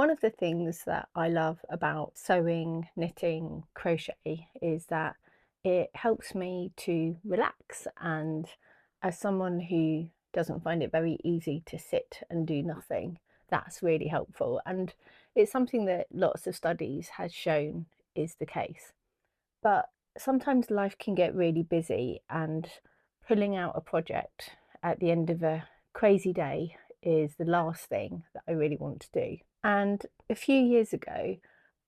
One of the things that I love about sewing, knitting, crochet is that it helps me to relax. And as someone who doesn't find it very easy to sit and do nothing, that's really helpful. And it's something that lots of studies has shown is the case. But sometimes life can get really busy, and pulling out a project at the end of a crazy day is the last thing that I really want to do. And a few years ago,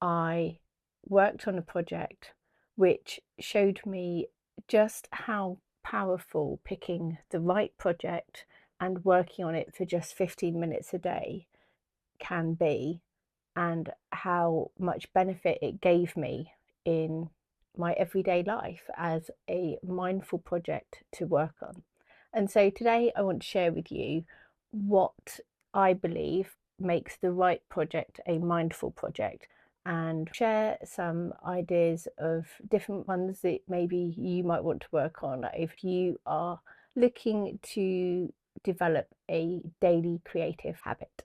I worked on a project which showed me just how powerful picking the right project and working on it for just 15 minutes a day can be, and how much benefit it gave me in my everyday life as a mindful project to work on. And so today I want to share with you what I believe makes the right project a mindful project, and share some ideas of different ones that maybe you might want to work on if you are looking to develop a daily creative habit.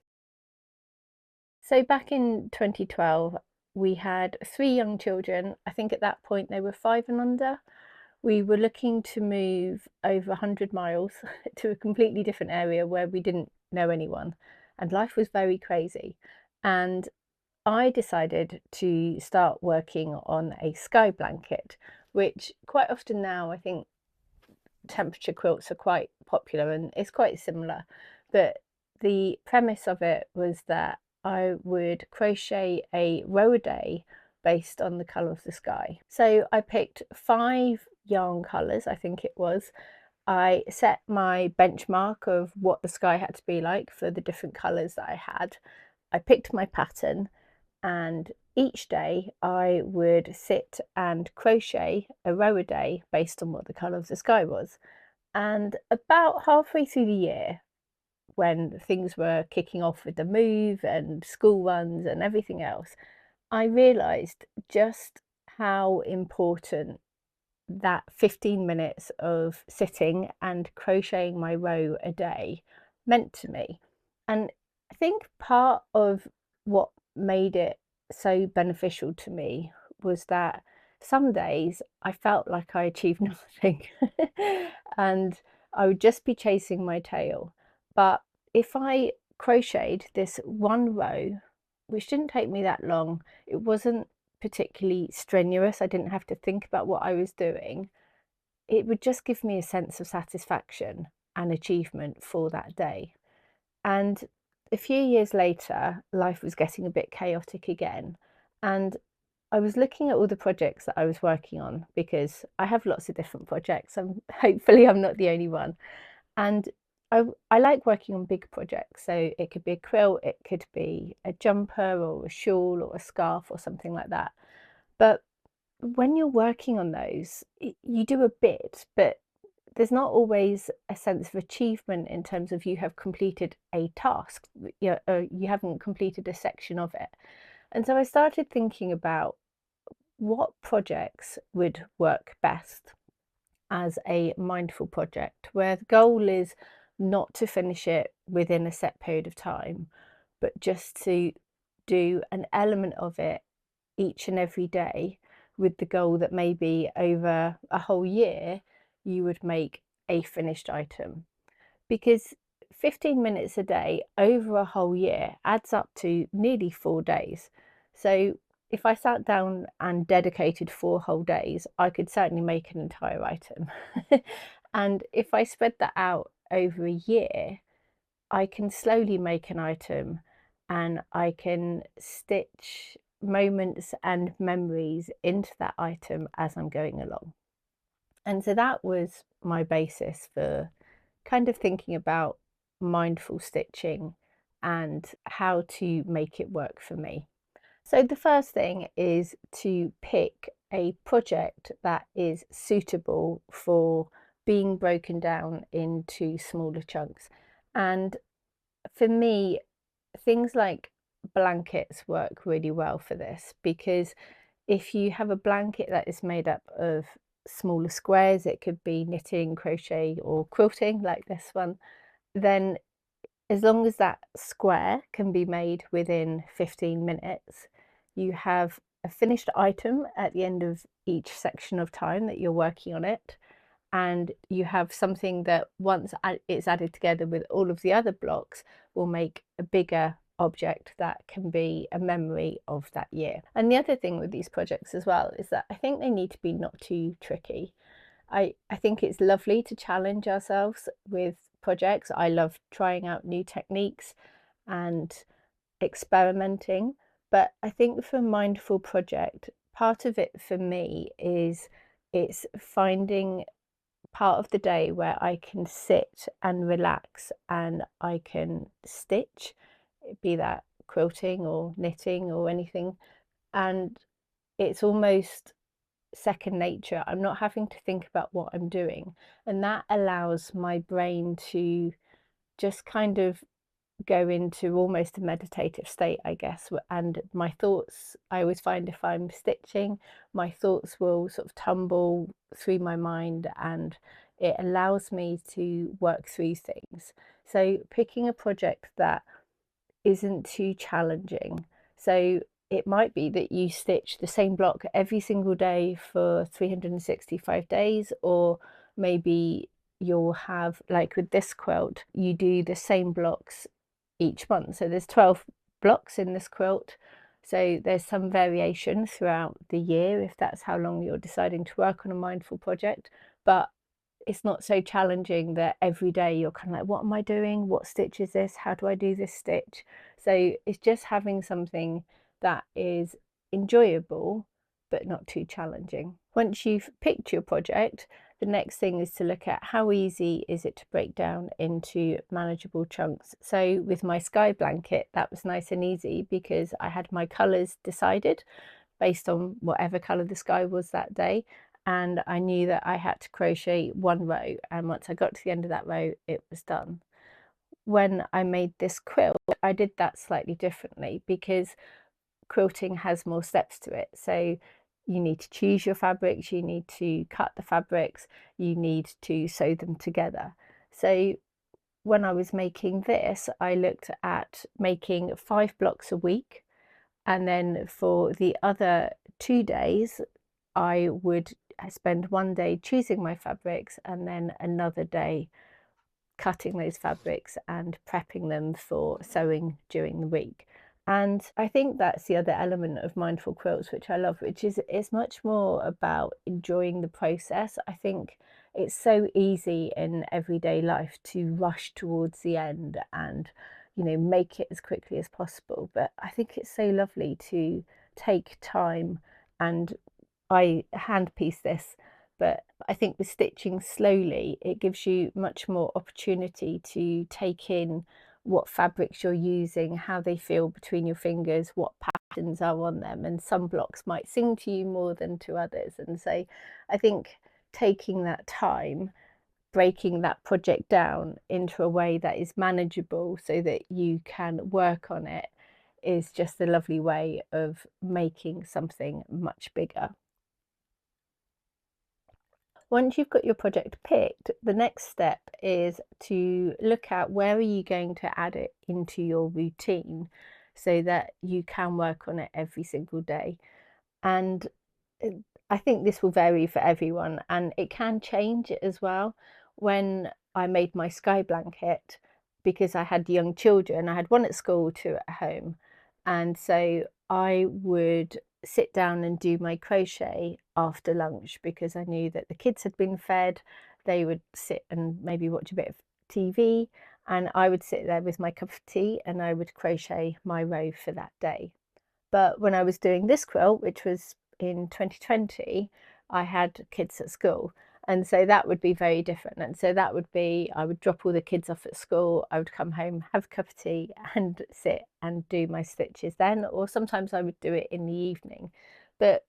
So back in 2012, we had three young children. I think at that point they were 5 and under. We were looking to move over 100 miles to a completely different area where we didn't know anyone, and life was very crazy. And I decided to start working on a sky blanket, which quite often now I think temperature quilts are quite popular and it's quite similar. But the premise of it was that I would crochet a row a day based on the colour of the sky. So I picked 5 yarn colours, I think it was. I set my benchmark of what the sky had to be like for the different colours that I had. I picked my pattern, and each day I would sit and crochet a row a day based on what the colour of the sky was. And about halfway through the year, when things were kicking off with the move and school runs and everything else, I realised just how important that 15 minutes of sitting and crocheting my row a day meant to me. And I think part of what made it so beneficial to me was that some days I felt like I achieved nothing and I would just be chasing my tail. But if I crocheted this one row, which didn't take me that long, it wasn't particularly strenuous, I didn't have to think about what I was doing. It would just give me a sense of satisfaction and achievement for that day. And a few years later, life was getting a bit chaotic again. And I was looking at all the projects that I was working on, because I have lots of different projects. Hopefully I'm not the only one. And I like working on big projects. So it could be a quilt, it could be a jumper or a shawl or a scarf or something like that. But when you're working on those, you do a bit, but there's not always a sense of achievement in terms of you have completed a task, you haven't completed a section of it. And so I started thinking about what projects would work best as a mindful project, where the goal is not to finish it within a set period of time, but just to do an element of it each and every day, with the goal that maybe over a whole year you would make a finished item. Because 15 minutes a day over a whole year adds up to nearly 4 days. So if I sat down and dedicated 4 whole days, I could certainly make an entire item. And if I spread that out over a year, I can slowly make an item, and I can stitch moments and memories into that item as I'm going along. And so that was my basis for kind of thinking about mindful stitching and how to make it work for me. So the first thing is to pick a project that is suitable for being broken down into smaller chunks. And for me, things like blankets work really well for this, because if you have a blanket that is made up of smaller squares, it could be knitting, crochet, or quilting like this one, then as long as that square can be made within 15 minutes, you have a finished item at the end of each section of time that you're working on it, and you have something that once it's added together with all of the other blocks will make a bigger object that can be a memory of that year. And the other thing with these projects as well is that I think they need to be not too tricky. I think it's lovely to challenge ourselves with projects. I love trying out new techniques and experimenting, but I think for a mindful project, part of it for me is it's finding part of the day where I can sit and relax and I can stitch, be that quilting or knitting or anything, and it's almost second nature. I'm not having to think about what I'm doing, and that allows my brain to just kind of go into almost a meditative state, I guess. And my thoughts, I always find if I'm stitching, my thoughts will sort of tumble through my mind and it allows me to work through things. So picking a project that isn't too challenging. So it might be that you stitch the same block every single day for 365 days, or maybe you'll have, like with this quilt, you do the same blocks each month. So there's 12 blocks in this quilt. So there's some variation throughout the year if that's how long you're deciding to work on a mindful project. But it's not so challenging that every day you're kind of like, what am I doing? What stitch is this? How do I do this stitch? So it's just having something that is enjoyable, but not too challenging. Once you've picked your project, the next thing is to look at how easy is it to break down into manageable chunks. So with my sky blanket, that was nice and easy because I had my colours decided based on whatever colour the sky was that day. And I knew that I had to crochet one row, and once I got to the end of that row, it was done. When I made this quilt, I did that slightly differently because quilting has more steps to it. So you need to choose your fabrics, you need to cut the fabrics, you need to sew them together. So when I was making this, I looked at making 5 blocks a week, and then for the other 2 days, I would spend one day choosing my fabrics and then another day cutting those fabrics and prepping them for sewing during the week. And I think that's the other element of mindful quilts, which I love, which is it's much more about enjoying the process. I think it's so easy in everyday life to rush towards the end and, make it as quickly as possible. But I think it's so lovely to take time, and I hand piece this, but I think with stitching slowly, it gives you much more opportunity to take in what fabrics you're using, how they feel between your fingers, what patterns are on them, and some blocks might sing to you more than to others. And so I think taking that time, breaking that project down into a way that is manageable so that you can work on it is just a lovely way of making something much bigger. Once you've got your project picked, the next step is to look at where are you going to add it into your routine so that you can work on it every single day. And uh, I think this will vary for everyone and it can change as well. When I made my sky blanket, because I had young children, I had one at school, two at home. And so I would sit down and do my crochet after lunch because I knew that the kids had been fed. They would sit and maybe watch a bit of TV, and I would sit there with my cup of tea and I would crochet my row for that day. But when I was doing this quilt, which was in 2020, I had kids at school. And so that would be very different. And so that would be, I would drop all the kids off at school, I would come home, have a cup of tea, and sit and do my stitches then, or sometimes I would do it in the evening. But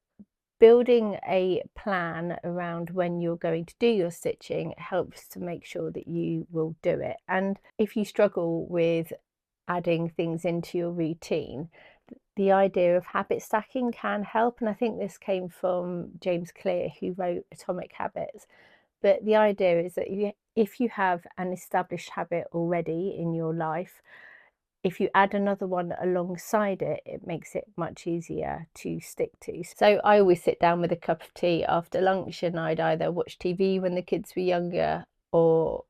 building a plan around when you're going to do your stitching helps to make sure that you will do it. And if you struggle with adding things into your routine, the idea of habit stacking can help. And I think this came from James Clear, who wrote Atomic Habits. But the idea is that if you have an established habit already in your life, if you add another one alongside it, it makes it much easier to stick to. So I always sit down with a cup of tea after lunch, and I'd either watch TV when the kids were younger, or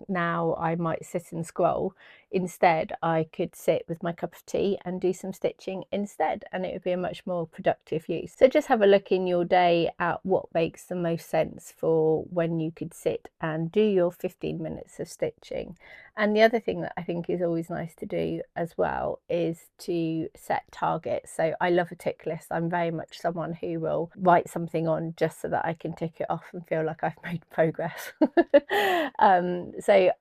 now I might sit and scroll. Instead, I could sit with my cup of tea and do some stitching instead, and it would be a much more productive use. So just have a look in your day at what makes the most sense for when you could sit and do your 15 minutes of stitching. And the other thing that I think is always nice to do as well is to set targets. So I love a tick list. I'm very much someone who will write something on just so that I can tick it off and feel like I've made progress. So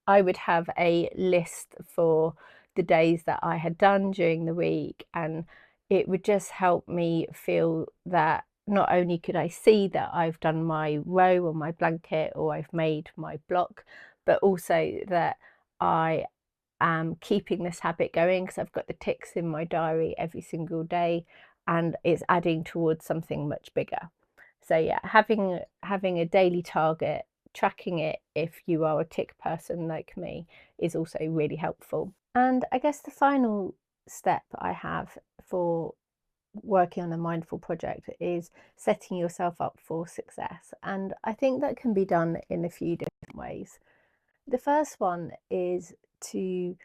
I would have a list for the days that I had done during the week, and it would just help me feel that not only could I see that I've done my row or my blanket or I've made my block, but also that I am keeping this habit going because I've got the ticks in my diary every single day, and it's adding towards something much bigger. So yeah, having a daily target, tracking it if you are a tick person like me, is also really helpful. And I guess the final step I have for working on a mindful project is setting yourself up for success. And I think that can be done in a few different ways. The first one is to,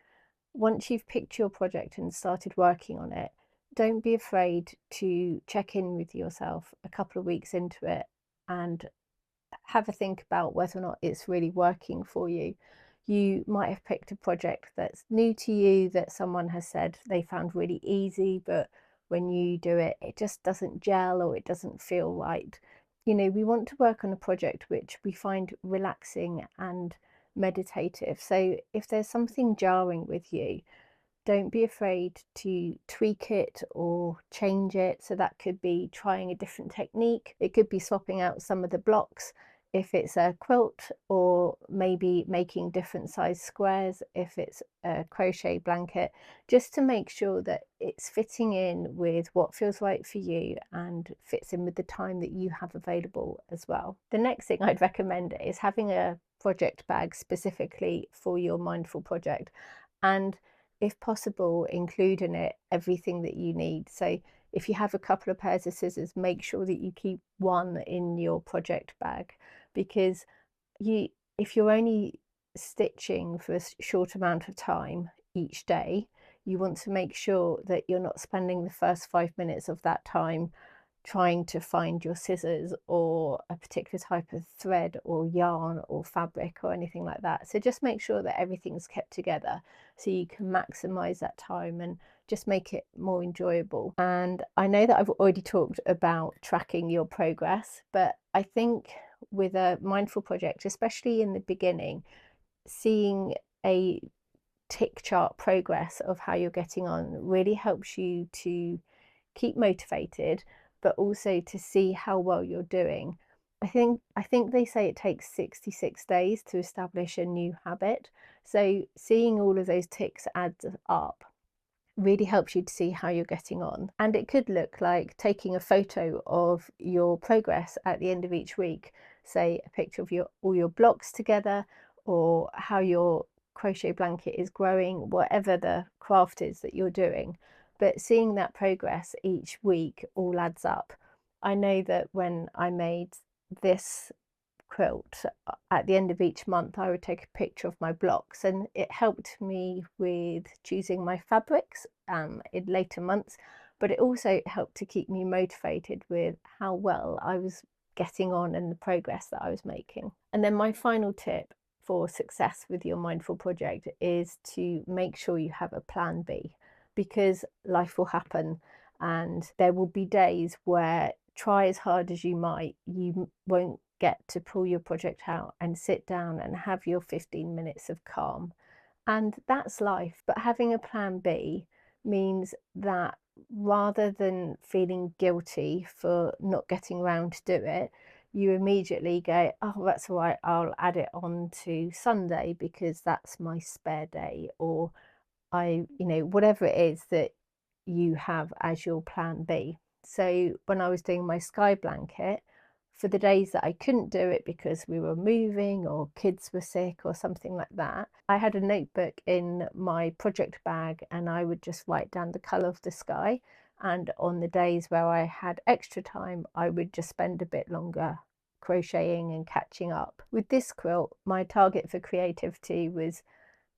once you've picked your project and started working on it, don't be afraid to check in with yourself a couple of weeks into it and have a think about whether or not it's really working for you. You might have picked a project that's new to you that someone has said they found really easy, but when you do it, it just doesn't gel or it doesn't feel right. You know, we want to work on a project which we find relaxing and meditative. So if there's something jarring with you, don't be afraid to tweak it or change it. So that could be trying a different technique. It could be swapping out some of the blocks if it's a quilt, or maybe making different size squares if it's a crochet blanket, just to make sure that it's fitting in with what feels right for you and fits in with the time that you have available as well. The next thing I'd recommend is having a project bag specifically for your mindful project, and if possible, include in it everything that you need. So if you have a couple of pairs of scissors, make sure that you keep one in your project bag, because you, if you're only stitching for a short amount of time each day, you want to make sure that you're not spending the first 5 minutes of that time trying to find your scissors or a particular type of thread or yarn or fabric or anything like that. So just make sure that everything's kept together so you can maximize that time and just make it more enjoyable. And I know that I've already talked about tracking your progress, but I think with a mindful project, especially in the beginning, seeing a tick chart progress of how you're getting on really helps you to keep motivated, but also to see how well you're doing. I think they say it takes 66 days to establish a new habit. So seeing all of those ticks add up really helps you to see how you're getting on. And it could look like taking a photo of your progress at the end of each week, say a picture of all your blocks together, or how your crochet blanket is growing, whatever the craft is that you're doing. But seeing that progress each week all adds up. I know that when I made this quilt, at the end of each month I would take a picture of my blocks, and it helped me with choosing my fabrics in later months, but it also helped to keep me motivated with how well I was getting on and the progress that I was making. And then my final tip for success with your mindful project is to make sure you have a plan B, because life will happen and there will be days where, try as hard as you might, you won't get to pull your project out and sit down and have your 15 minutes of calm. And that's life. But having a plan B means that rather than feeling guilty for not getting around to do it, you immediately go, oh, that's all right, I'll add it on to Sunday because that's my spare day, or whatever it is that you have as your plan B. So when I was doing my sky blanket, for the days that I couldn't do it because we were moving or kids were sick or something like that, I had a notebook in my project bag and I would just write down the colour of the sky. And on the days where I had extra time, I would just spend a bit longer crocheting and catching up. With this quilt, my target for creativity was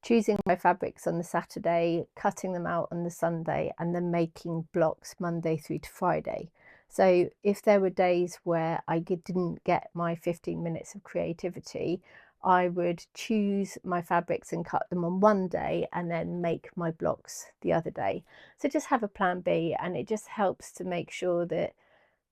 choosing my fabrics on the Saturday, cutting them out on the Sunday, and then making blocks Monday through to Friday. So if there were days where I didn't get my 15 minutes of creativity, I would choose my fabrics and cut them on one day and then make my blocks the other day. So just have a plan B, and it just helps to make sure that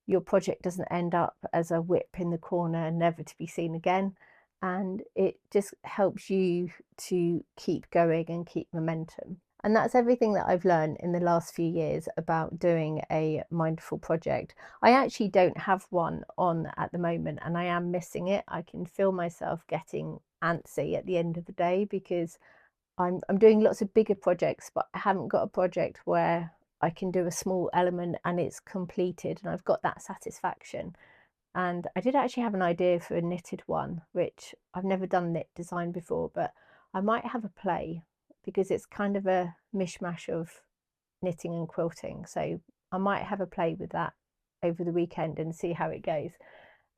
your project doesn't end up as a whip in the corner and never to be seen again. And it just helps you to keep going and keep momentum. And that's everything that I've learned in the last few years about doing a mindful project. I actually don't have one on at the moment, and I am missing it. I can feel myself getting antsy at the end of the day because I'm doing lots of bigger projects, but I haven't got a project where I can do a small element and it's completed and I've got that satisfaction. And I did actually have an idea for a knitted one, which I've never done knit design before, but I might have a play because it's kind of a mishmash of knitting and quilting. So I might have a play with that over the weekend and see how it goes.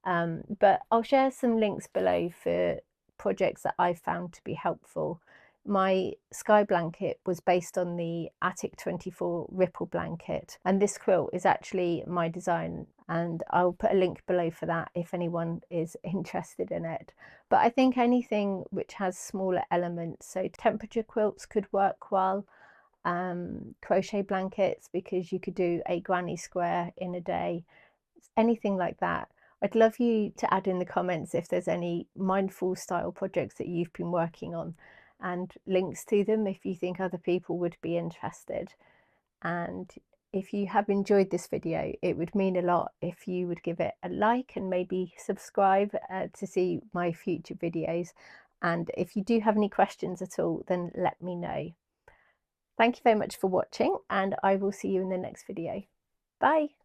But I'll share some links below for projects that I found to be helpful. My sky blanket was based on the Attic 24 ripple blanket, and this quilt is actually my design, and I'll put a link below for that if anyone is interested in it. But I think anything which has smaller elements, so temperature quilts could work well, crochet blankets, because you could do a granny square in a day, anything like that. I'd love you to add in the comments if there's any mindful style projects that you've been working on, and links to them if you think other people would be interested. And if you have enjoyed this video, it would mean a lot if you would give it a like and maybe subscribe to see my future videos. And if you do have any questions at all, then let me know. Thank you very much for watching, and I will see you in the next video. Bye.